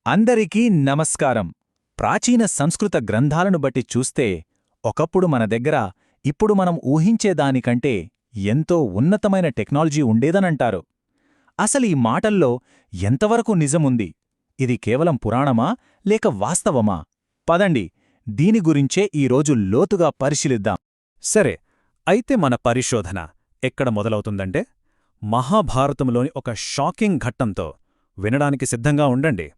అందరికీ నమస్కారం. ప్రాచీన సంస్కృత గ్రంథాలను బట్టి చూస్తే ఒకప్పుడు మన దగ్గర ఇప్పుడు మనం ఊహించేదానికంటే ఎంతో ఉన్నతమైన టెక్నాలజీ ఉండేదనంటారు. అసలీ మాటల్లో ఎంతవరకు నిజముంది? ఇది కేవలం పురాణమా లేక వాస్తవమా? పదండి, దీని గురించే ఈరోజు లోతుగా పరిశీలిద్దాం. సరే, అయితే మన పరిశోధన ఎక్కడ మొదలవుతుందంటే మహాభారతంలోని ఒక షాకింగ్ ఘట్టంతో. వినడానికి సిద్ధంగా ఉండండి.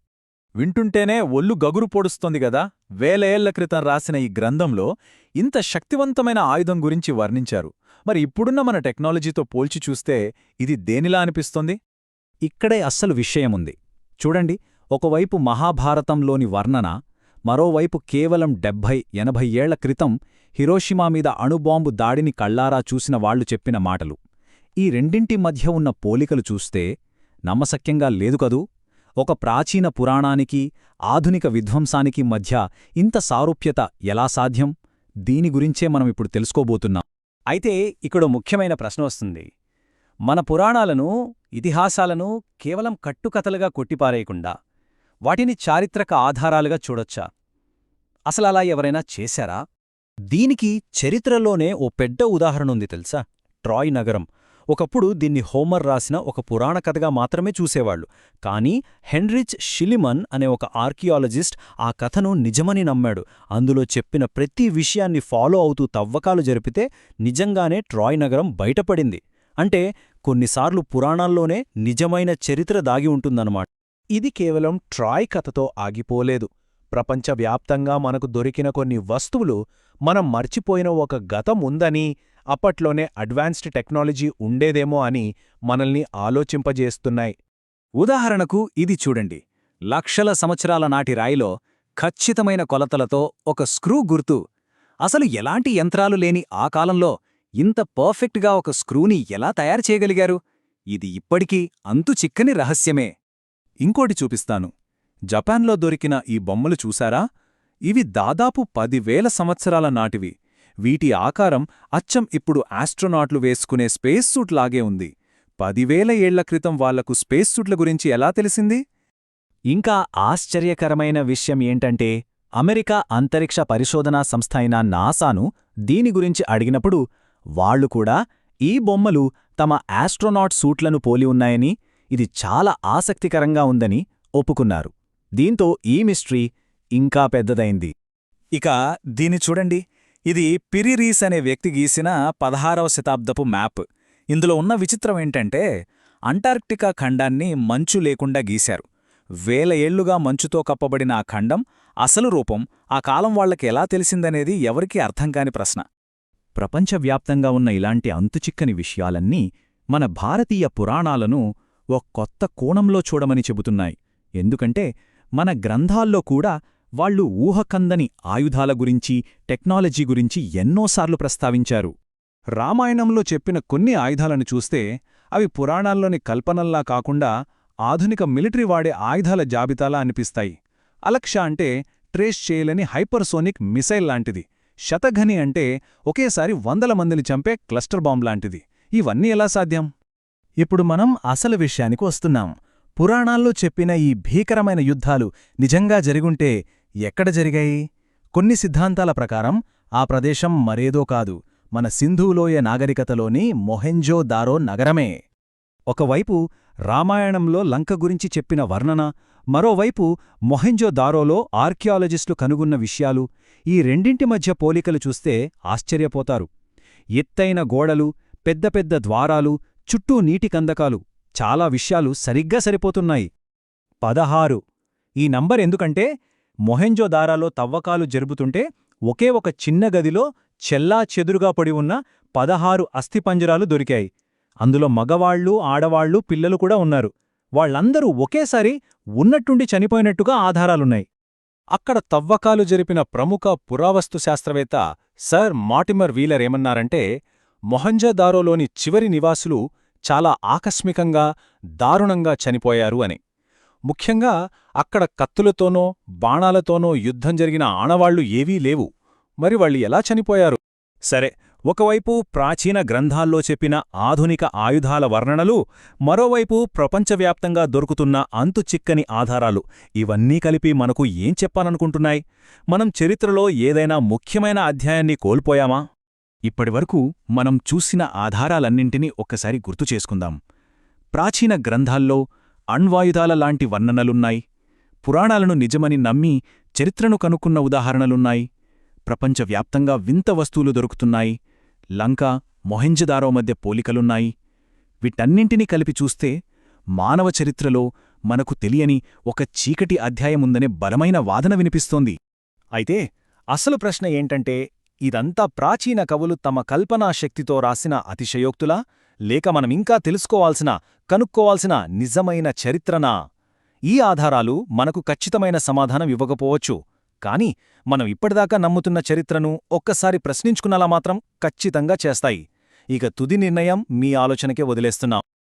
వింటుంటేనే ఒళ్ళు గగురు పొడుస్తోంది గదా. వేల ఏళ్ల క్రితం రాసిన ఈ గ్రంథంలో ఇంత శక్తివంతమైన ఆయుధం గురించి వర్ణించారు. మరి ఇప్పుడున్న మన టెక్నాలజీతో పోల్చి చూస్తే ఇది దేనిలా అనిపిస్తోంది? ఇక్కడే అస్సలు విషయముంది. చూడండి, ఒకవైపు మహాభారతంలోని వర్ణన, మరోవైపు కేవలం 70-80 ఏళ్ల క్రితం హిరోషిమా మీద అణుబాంబు దాడిని కళ్లారా చూసిన వాళ్లు చెప్పిన మాటలు. ఈ రెండింటి మధ్య ఉన్న పోలికలు చూస్తే నమ్మశక్యంగా లేదు కదూ. ఒక ప్రాచీన పురాణానికి, ఆధునిక విధ్వంసానికి మధ్య ఇంత సారూప్యత ఎలా సాధ్యం? దీని గురించే మనమిప్పుడు తెలుసుకోబోతున్నాం. అయితే ఇక్కడ ముఖ్యమైన ప్రశ్న వస్తుంది. మన పురాణాలను, ఇతిహాసాలను కేవలం కట్టుకథలుగా కొట్టిపారేయకుండా వాటిని చారిత్రక ఆధారాలుగా చూడొచ్చా? అసలలా ఎవరైనా చేశారా? దీనికి చరిత్రలోనే ఓ పెద్ద ఉదాహరణుంది తెలుసా? ట్రాయ్ నగరం. ఒకప్పుడు దీన్ని హోమర్ రాసిన ఒక పురాణ కథగా మాత్రమే చూసేవాళ్లు. కానీ హెన్రిచ్ షిలిమన్ అనే ఒక ఆర్కియాలజిస్ట్ ఆ కథను నిజమని నమ్మాడు. అందులో చెప్పిన ప్రతి విషయాన్ని ఫాలో అవుతూ తవ్వకాలు జరిపితే నిజంగానే ట్రాయ్ నగరం బయటపడింది. అంటే కొన్నిసార్లు పురాణాల్లోనే నిజమైన చరిత్ర దాగి ఉంటుందన్నమాట. ఇది కేవలం ట్రాయ్ కథతో ఆగిపోలేదు. ప్రపంచవ్యాప్తంగా మనకు దొరికిన కొన్ని వస్తువులు మనం మర్చిపోయిన ఒక గతం ఉందని, అప్పట్లోనే అడ్వాన్స్డ్ టెక్నాలజీ ఉండేదేమో అని మనల్ని ఆలోచింపజేస్తున్నాయి. ఉదాహరణకు ఇది చూడండి. లక్షల సంవత్సరాల నాటి రాయిలో ఖచ్చితమైన కొలతలతో ఒక స్క్రూ గుర్తు. అసలు ఎలాంటి యంత్రాలు లేని ఆ కాలంలో ఇంత పర్ఫెక్ట్గా ఒక స్క్రూని ఎలా తయారు చేయగలిగారు? ఇది ఇప్పటికీ అంతుచిక్కని రహస్యమే. ఇంకోటి చూపిస్తాను. జపాన్లో దొరికిన ఈ బొమ్మలు చూశారా? ఇవి దాదాపు 10,000 సంవత్సరాల నాటివి. వీటి ఆకారం అచ్చం ఇప్పుడు ఆస్ట్రోనాట్లు వేసుకునే స్పేస్ సూట్ లాగే ఉంది. 10,000 ఏళ్ల క్రితం వాళ్లకు స్పేస్ సూట్ల గురించి ఎలా తెలిసింది? ఇంకా ఆశ్చర్యకరమైన విషయం ఏంటంటే, అమెరికా అంతరిక్ష పరిశోధనా సంస్థ అయిన నాసాను దీని గురించి అడిగినప్పుడు వాళ్లు కూడా ఈ బొమ్మలు తమ ఆస్ట్రోనాట్ సూట్లను పోలి ఉన్నాయని, ఇది చాలా ఆసక్తికరంగా ఉందని ఒప్పుకున్నారు. దీంతో ఈ మిస్టరీ ఇంకా పెద్దదైంది. ఇక దీని చూడండి. ఇది పిరిరీస్ అనే వ్యక్తి గీసిన 16వ శతాబ్దపు మ్యాప్. ఇందులో ఉన్న విచిత్రమేంటంటే అంటార్క్టికా ఖండాన్ని మంచు లేకుండా గీశారు. వేల ఏళ్లుగా మంచుతో కప్పబడిన ఆ ఖండం అసలు రూపం ఆ కాలం వాళ్లకి ఎలా తెలిసిందనేది ఎవరికీ అర్థంకాని ప్రశ్న. ప్రపంచవ్యాప్తంగా ఉన్న ఇలాంటి అంతుచిక్కని విషయాలన్నీ మన భారతీయ పురాణాలను ఓ కొత్త కోణంలో చూడమని చెబుతున్నాయి. ఎందుకంటే మన గ్రంథాల్లో కూడా వాళ్లు ఊహకందని ఆయుధాల గురించి, టెక్నాలజీ గురించి ఎన్నోసార్లు ప్రస్తావించారు. రామాయణంలో చెప్పిన కొన్ని ఆయుధాలను చూస్తే అవి పురాణాల్లోని కల్పనల్లా కాకుండా ఆధునిక మిలిటరీ వాడే ఆయుధాల జాబితాలా అనిపిస్తాయి. అలక్ష అంటే ట్రేస్ చేయలేని హైపర్సోనిక్ మిసైల్ లాంటిది. శతఘని అంటే ఒకేసారి 100 మందిని చంపే క్లస్టర్ బాంబ్ లాంటిది. ఇవన్నీ ఎలా సాధ్యం? ఇప్పుడు మనం అసలు విషయానికి వస్తున్నాం. పురాణాల్లో చెప్పిన ఈ భీకరమైన యుద్ధాలు నిజంగా జరుగుంటే ఎక్కడ జరిగాయి? కొన్ని సిద్ధాంతాల ప్రకారం ఆ ప్రదేశం మరేదో కాదు, మన సింధూలోయ నాగరికతలోని మొహెంజో దారో నగరమే. ఒకవైపు రామాయణంలో లంక గురించి చెప్పిన వర్ణన, మరోవైపు మొహెంజో దారోలో ఆర్కియాలజిస్టులు కనుగొన్న విషయాలు. ఈ రెండింటి మధ్య పోలికలు చూస్తే ఆశ్చర్యపోతారు. ఎత్తైన గోడలు, పెద్ద పెద్ద ద్వారాలు, చుట్టూ నీటి కందకాలు, చాలా విషయాలు సరిగ్గా సరిపోతున్నాయి. 16 ఈ నంబర్ ఎందుకంటే మొహెంజో దారాలో తవ్వకాలు జరుపుతుంటే ఒకే ఒక చిన్న గదిలో చెల్లా చెదురుగా పడి ఉన్న 16 అస్థిపంజరాలు దొరికాయి. అందులో మగవాళ్లు, ఆడవాళ్లు, పిల్లలు కూడా ఉన్నారు. వాళ్లందరూ ఒకేసారి ఉన్నట్టుండి చనిపోయినట్టుగా ఆధారాలున్నాయి. అక్కడ తవ్వకాలు జరిపిన ప్రముఖ పురావస్తు శాస్త్రవేత్త సర్ మార్టిమర్ వీలర్ ఏమన్నారంటే, మొహంజదారోలోని చివరి నివాసులు చాలా ఆకస్మికంగా, దారుణంగా చనిపోయారు అని. ముఖ్యంగా అక్కడ కత్తులతోనో, బాణాలతోనో యుద్ధం జరిగిన ఆనవాళ్లు ఏవీ లేవు. మరి వాళ్ళు ఎలా చనిపోయారు? సరే, ఒకవైపు ప్రాచీన గ్రంథాల్లో చెప్పిన ఆధునిక ఆయుధాల వర్ణనలు, మరోవైపు ప్రపంచవ్యాప్తంగా దొరుకుతున్న అంతుచిక్కని ఆధారాలు, ఇవన్నీ కలిపి మనకు ఏం చెప్పాలనుకుంటున్నాయి? మనం చరిత్రలో ఏదైనా ముఖ్యమైన అధ్యాయాన్ని కోల్పోయామా? ఇప్పటివరకు మనం చూసిన ఆధారాలన్నింటినీ ఒక్కసారి గుర్తుచేసుకుందాం. ప్రాచీన గ్రంథాల్లో అణ్వాయుధాల లాంటి వర్ణనలున్నాయి. పురాణాలను నిజమని నమ్మి చరిత్రను కనుక్కున్న ఉదాహరణలున్నాయి. ప్రపంచవ్యాప్తంగా వింత వస్తువులు దొరుకుతున్నాయి. లంక, మొహెంజదారో మధ్య పోలికలున్నాయి. వీటన్నింటినీ కలిపి చూస్తే మానవ చరిత్రలో మనకు తెలియని ఒక చీకటి అధ్యాయముందనే బలమైన వాదన వినిపిస్తోంది. అయితే అసలు ప్రశ్న ఏంటంటే, ఇదంతా ప్రాచీన కవులు తమ కల్పనా శక్తితో రాసిన అతిశయోక్తులా, లేక మనమింకా కనుక్కోవాల్సిన నిజమైన చరిత్రనా? ఈ ఆధారాలు మనకు ఖచ్చితమైన సమాధానం ఇవ్వకపోవచ్చు, కాని మనం ఇప్పటిదాకా నమ్ముతున్న చరిత్రను ఒక్కసారి ప్రశ్నించుకున్నలా మాత్రం ఖచ్చితంగా చేస్తాయి. ఇక తుది నిర్ణయం మీ ఆలోచనకే వదిలేస్తున్నాం.